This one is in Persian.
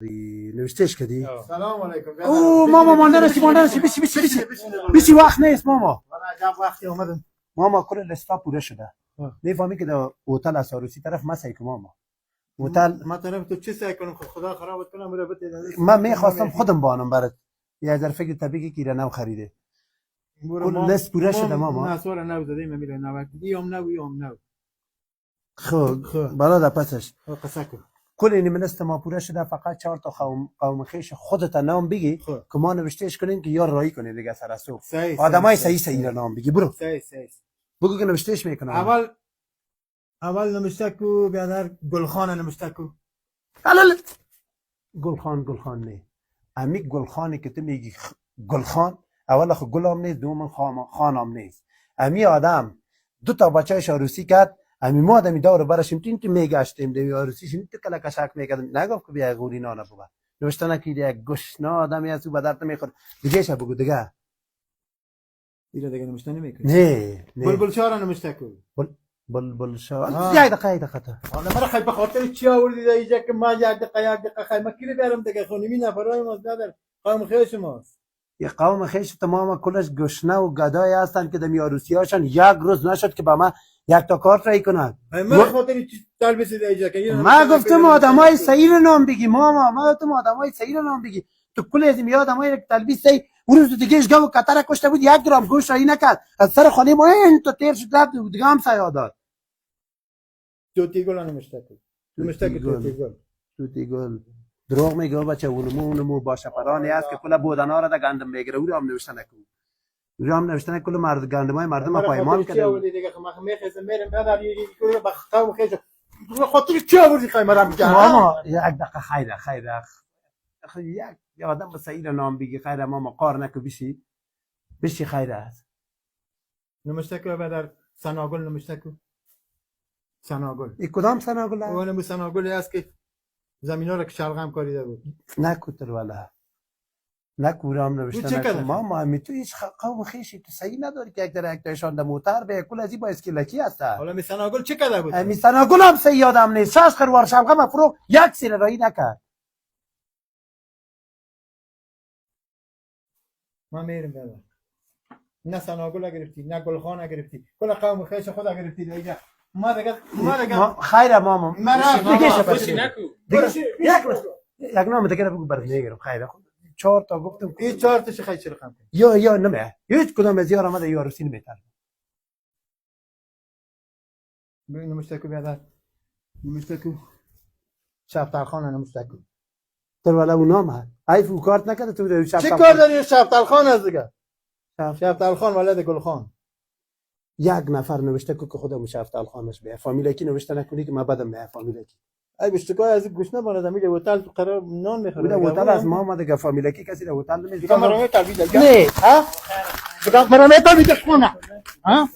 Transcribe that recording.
نوشتهش کردی؟ سلام علیکم. او ماما ماندنشی بیشی وقت نیست ماما. عجب وقتی اومدم. ماما کل لستا پوره شده. نفهمی که در هتل از عروسی طرف ما سعی کنم ماما. هتل ما طرف تو چی سعی کنم خدا خرابت کنم میره بده. من میخواستم خودم بانم برات. یه ذره فکر طبیعی که نو خریده. کل لست پوره شده ماما. ما سوار نو زده میره نو. یوم نو. خب بالا پسش. قصه کن. کل این منست ما پوره شده فقط 4 تا قوم خیش خودت نام بگی که ما نوشتهش کنیم که یار رایی کنه دیگه سر اسو آدمای صحیح را نام بگی برو صحیح بگو که نوشتهش میکنم اول نوشته کو بیادر گلخان نوشته کو حلال گلخان نه امی گلخانی که تو میگی گلخان اول خو گلام نیست دوم خانم نیست امی آدم 2 تا بچه‌اش عروسی کرد امی ما آدمی دور برشیم تو میگشتیم دیگه عروسیش تو کلا کشک میکردیم نگفت که بیا غوری نانا بابا نوشتن که یک گشنا آدمی از تو به درد نمیخوره دیگه شب بگو دیگه دیگه نوشته نمیکنه نه بلبل شاه نوشته کو بلبل شاه یک دقیقه حالا مرا خیلی به خاطر چی آوردید اینجا که ما یک دقیقه خیلی ما کی بیارم دیگه خونمی نفرای ما دادر قوم خیر شماست یه قوم خیش تمام کلش گشنه و گدای هستن که دمی عروسیاشون یک روز نشد که با ما یک تا کارت رای کنن من خاطر تلبیس اینجا که ما گفتم آدمای صحیح نام بگی ماما ما گفتم آدمای صحیح نام بگی تو کل از می آدمای تلبیس صحیح اون روز دیگهش گاو کتر کشته بود 1 گرم گوشت رای نکرد از سر خانه ما این تو تیر شد رفت دیگه هم سایه داد توتی گل نمیشته توتی گل دروغ میگه بچه اونمو با شپرانی است که کل بودنا را در گندم میگیره او هم نوشته نکن هم نوشتن کل گندمای مردم پایمان کرده آوردی دیگه ما میخزم میرم بعد یکی کل بختام خیج خاطر چی آوردی خیمرم میگه ماما یک دقیقه خیر یک آدم به صحیح نام بگی خیر ماما قار نکو بشی خیر است نمشته که بعد سناگل نمشته که سناگل این کدام سناگل است اون سناگلی است که زمینا را که شلغم کاریده بود نکوتر والا نکورام نوشتن ماما می تو هیچ قوم خیشی تو صحیح نداری که یک در یک تایشان در موتر به کل ازی با اسکلکی هست حالا می سناگل چه کرده بود می سناگل هم صحیح آدم نیست 6 خروار شلغم فروخت یک سیر رایی نکرد ما میریم بابا نه سناگل گرفتی نه گلخان گرفتی کل قوم خیش خود گرفتی دیگه ما دیگه خیر ماما دیگه شپشی نکو یک نام دیگه بگو برات میگیرم خیر 4 تا گفتم این 4 تاش خیلی چرا خم یا نمیه هیچ کدوم از یار آمده یا عروسی نمیتر ببین نمشتکو بیادر نمشتکو شفتر خان نمشتکو تو والا اون نام ایفو کارت نکرده تو شفتر چه کار داری شفتر خان از دیگه شفتر خان ولد گلخان یک نفر نوشته که خودم شفتر خانش به فامیل کی نوشته نکنی که ما بدم به فامیل کی ای بشتکای از گوشنه بالا میره هتل قرار نان میخوره هتل از ما اومده که فامیل کی کسی در هتل نمیشه کامرا تلویزیون نه ها کامرا تلویزیون ها